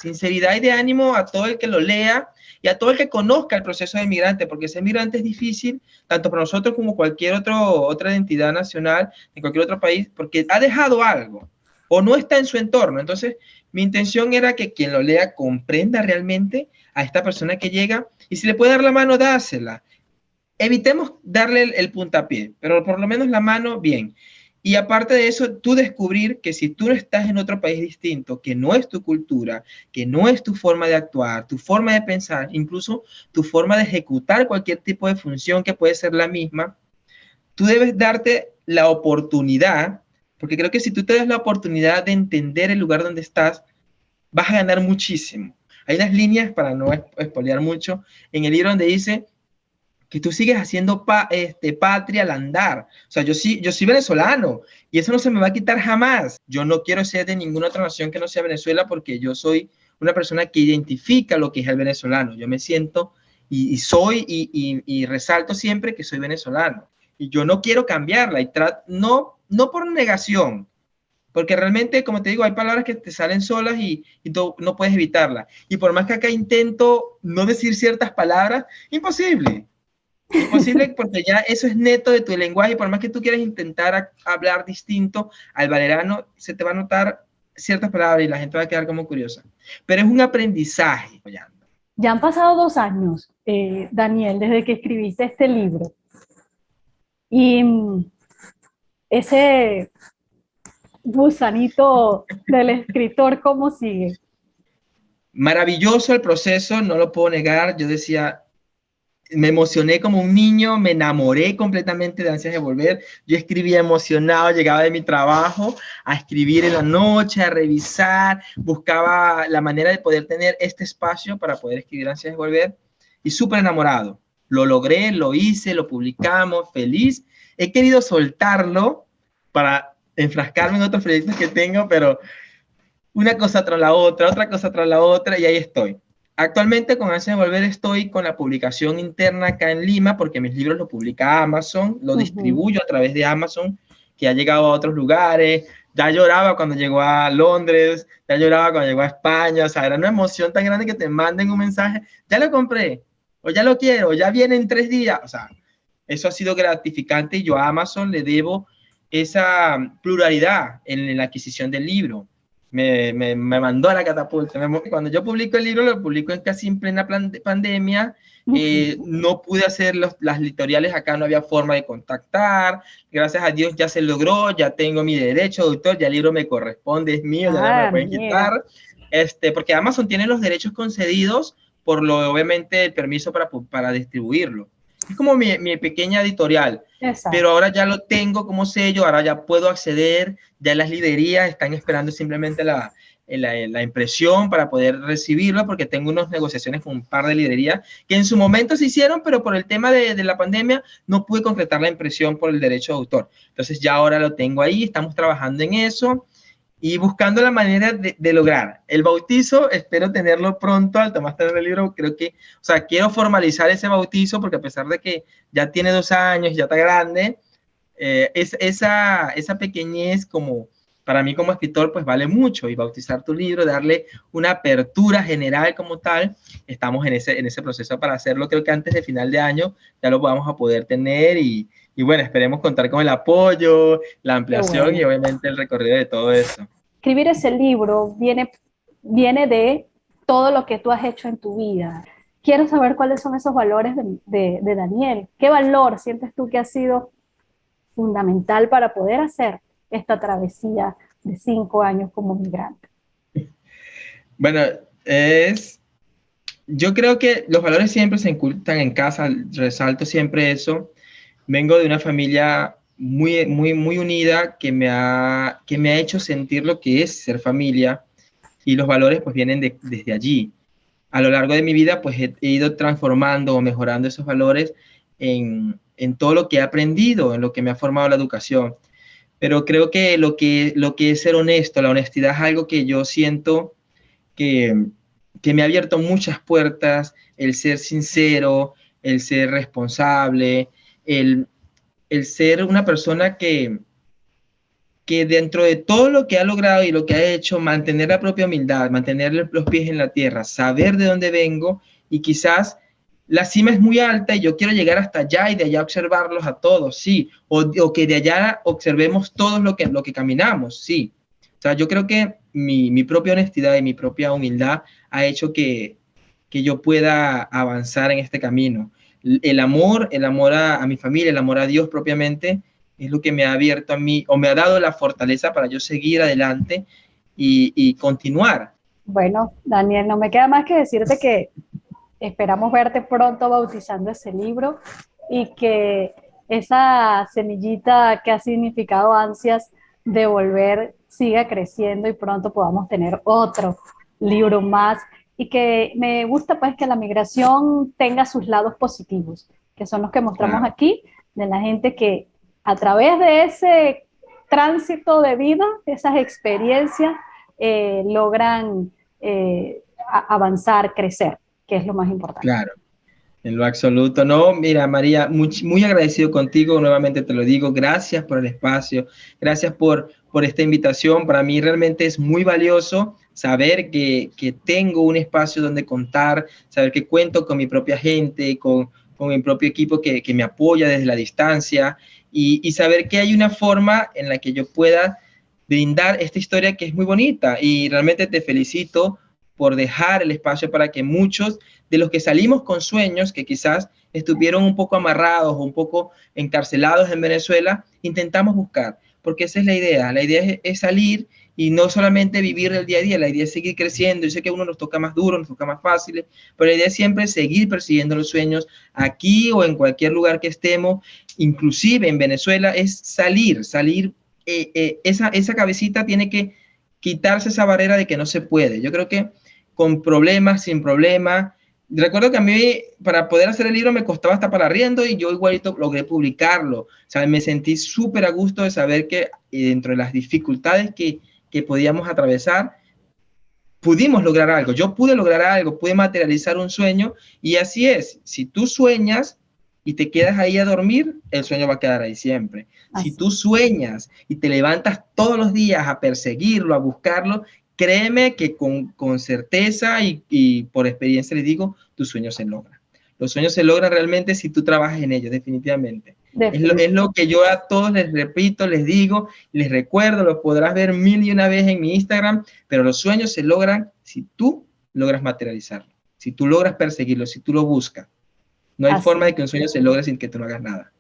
sinceridad y de ánimo a todo el que lo lea y a todo el que conozca el proceso de migrante, porque ser migrante es difícil, tanto para nosotros como cualquier otra entidad nacional en cualquier otro país, porque ha dejado algo o no está en su entorno. Entonces, mi intención era que quien lo lea comprenda realmente a esta persona que llega y si le puede dar la mano, dásela. Evitemos darle el puntapié, pero por lo menos la mano, bien. Y aparte de eso, tú descubrir que si tú estás en otro país distinto, que no es tu cultura, que no es tu forma de actuar, tu forma de pensar, incluso tu forma de ejecutar cualquier tipo de función que puede ser la misma, tú debes darte la oportunidad, porque creo que si tú te das la oportunidad de entender el lugar donde estás, vas a ganar muchísimo. Hay unas líneas, para no espolear mucho, en el libro donde dice que tú sigues haciendo patria al andar. O sea, yo soy venezolano y eso no se me va a quitar jamás. Yo no quiero ser de ninguna otra nación que no sea Venezuela porque yo soy una persona que identifica lo que es el venezolano. Yo me siento soy y resalto siempre que soy venezolano. Y yo no quiero cambiarla y no por negación, porque realmente, como te digo, hay palabras que te salen solas y tú no puedes evitarlas. Y por más que acá intento no decir ciertas palabras, imposible. Imposible porque ya eso es neto de tu lenguaje y por más que tú quieras intentar hablar distinto al valerano, se te va a notar ciertas palabras y la gente va a quedar como curiosa. Pero es un aprendizaje, Ya han pasado 2 años, Daniel, desde que escribiste este libro. Y ese gusanito del escritor, ¿cómo sigue? Maravilloso el proceso, no lo puedo negar. Yo decía, me emocioné como un niño, me enamoré completamente de Ansias de Volver. Yo escribía emocionado, llegaba de mi trabajo a escribir en la noche, a revisar, buscaba la manera de poder tener este espacio para poder escribir Ansias de Volver y súper enamorado. Lo logré, lo hice, lo publicamos, feliz. He querido soltarlo para enfrascarme en otros proyectos que tengo, pero una cosa tras la otra, otra cosa tras la otra, y ahí estoy. Actualmente con Ansias de Volver estoy con la publicación interna acá en Lima, porque mis libros los publica Amazon, lo distribuyo a través de Amazon, que ha llegado a otros lugares. Ya lloraba cuando llegó a Londres, ya lloraba cuando llegó a España, o sea, era una emoción tan grande que te manden un mensaje, ya lo compré, o ya lo quiero, o ya viene en 3 días, o sea, eso ha sido gratificante y yo a Amazon le debo esa pluralidad en la adquisición del libro. Me mandó a la catapulta. Cuando yo publico el libro, lo publico casi en plena pandemia. No pude hacer las editoriales acá, no había forma de contactar. Gracias a Dios ya se logró, ya tengo mi derecho de autor, ya el libro me corresponde, es mío, ya no me lo pueden Mira. quitar. Porque Amazon tiene los derechos concedidos por obviamente, el permiso para distribuirlo. Es como mi pequeña editorial, pero Exacto. ahora ya lo tengo como sello, ahora ya puedo acceder, ya las librerías están esperando simplemente la impresión para poder recibirlo, porque tengo unas negociaciones con un par de librerías que en su momento se hicieron, pero por el tema de la pandemia no pude concretar la impresión por el derecho de autor. Entonces ya ahora lo tengo ahí, estamos trabajando en eso y buscando la manera de lograr el bautizo. Espero tenerlo pronto al tomaste el libro. Creo que, o sea, quiero formalizar ese bautizo porque a pesar de que ya tiene 2 años, ya está grande, esa pequeñez como para mí como escritor pues vale mucho, y bautizar tu libro, darle una apertura general como tal, estamos en ese proceso para hacerlo. Creo que antes de final de año ya lo vamos a poder tener y bueno, esperemos contar con el apoyo, la Qué ampliación y bueno. obviamente el recorrido de todo eso. Escribir ese libro viene de todo lo que tú has hecho en tu vida. Quiero saber cuáles son esos valores de Daniel. ¿Qué valor sientes tú que ha sido fundamental para poder hacer esta travesía de 5 años como migrante? Bueno, yo creo que los valores siempre se inculcan en casa, resalto siempre eso. Vengo de una familia muy unida que me ha hecho sentir lo que es ser familia, y los valores pues vienen desde allí. A lo largo de mi vida pues he ido transformando o mejorando esos valores en todo lo que he aprendido, en lo que me ha formado la educación. Pero creo que lo que es ser honesto, la honestidad es algo que yo siento que, que me ha abierto muchas puertas, el ser sincero, el ser responsable, el, el ser una persona que dentro de todo lo que ha logrado y lo que ha hecho, mantener la propia humildad, mantener los pies en la tierra, saber de dónde vengo, y quizás la cima es muy alta y yo quiero llegar hasta allá y de allá observarlos a todos, sí, o que de allá observemos todos lo que caminamos, sí. O sea, yo creo que mi propia honestidad y mi propia humildad ha hecho que yo pueda avanzar en este camino. El amor a mi familia, el amor a Dios propiamente, es lo que me ha abierto a mí, o me ha dado la fortaleza para yo seguir adelante y continuar. Bueno, Daniel, no me queda más que decirte que esperamos verte pronto bautizando ese libro y que esa semillita que ha significado Ansias de Volver siga creciendo y pronto podamos tener otro libro más, y que me gusta pues que la migración tenga sus lados positivos, que son los que mostramos Claro. aquí, de la gente que a través de ese tránsito de vida, esas experiencias, logran avanzar, crecer, que es lo más importante. Claro, en lo absoluto. No, mira, María, muy agradecido contigo, nuevamente te lo digo, gracias por el espacio, gracias por esta invitación. Para mí realmente es muy valioso saber que tengo un espacio donde contar, saber que cuento con mi propia gente, con mi propio equipo que me apoya desde la distancia, y saber que hay una forma en la que yo pueda brindar esta historia que es muy bonita, y realmente te felicito por dejar el espacio para que muchos de los que salimos con sueños, que quizás estuvieron un poco amarrados o un poco encarcelados en Venezuela, intentamos buscar, porque esa es la idea. La idea es salir y no solamente vivir el día a día, la idea es seguir creciendo. Yo sé que a uno nos toca más duro, nos toca más fácil, pero la idea es siempre seguir persiguiendo los sueños aquí o en cualquier lugar que estemos, inclusive en Venezuela, es salir. Esa cabecita tiene que quitarse esa barrera de que no se puede. Yo creo que con problemas, sin problemas. Recuerdo que a mí, para poder hacer el libro, me costaba hasta para arriendo y yo igualito logré publicarlo. O sea, me sentí súper a gusto de saber que dentro de las dificultades que podíamos atravesar, pudimos lograr algo. Yo pude lograr algo, pude materializar un sueño y así es. Si tú sueñas y te quedas ahí a dormir, el sueño va a quedar ahí siempre. Así. Si tú sueñas y te levantas todos los días a perseguirlo, a buscarlo, créeme que con certeza y por experiencia les digo, tus sueños se logran. Los sueños se logran realmente si tú trabajas en ellos, definitivamente. Es lo que yo a todos les repito, les digo, les recuerdo, lo podrás ver 1001 vez en mi Instagram, pero los sueños se logran si tú logras materializarlo, si tú logras perseguirlo, si tú lo buscas. No hay forma de que un sueño se logre sin que tú no hagas nada.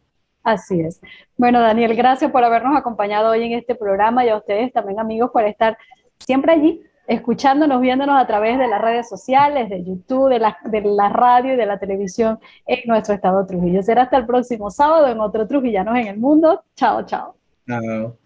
Así es. Bueno, Daniel, gracias por habernos acompañado hoy en este programa y a ustedes también, amigos, por estar siempre allí, escuchándonos, viéndonos a través de las redes sociales, de YouTube, de la radio y de la televisión en nuestro estado Trujillo. Será hasta el próximo sábado en otro Trujillanos en el Mundo. Chao, chao. Chao.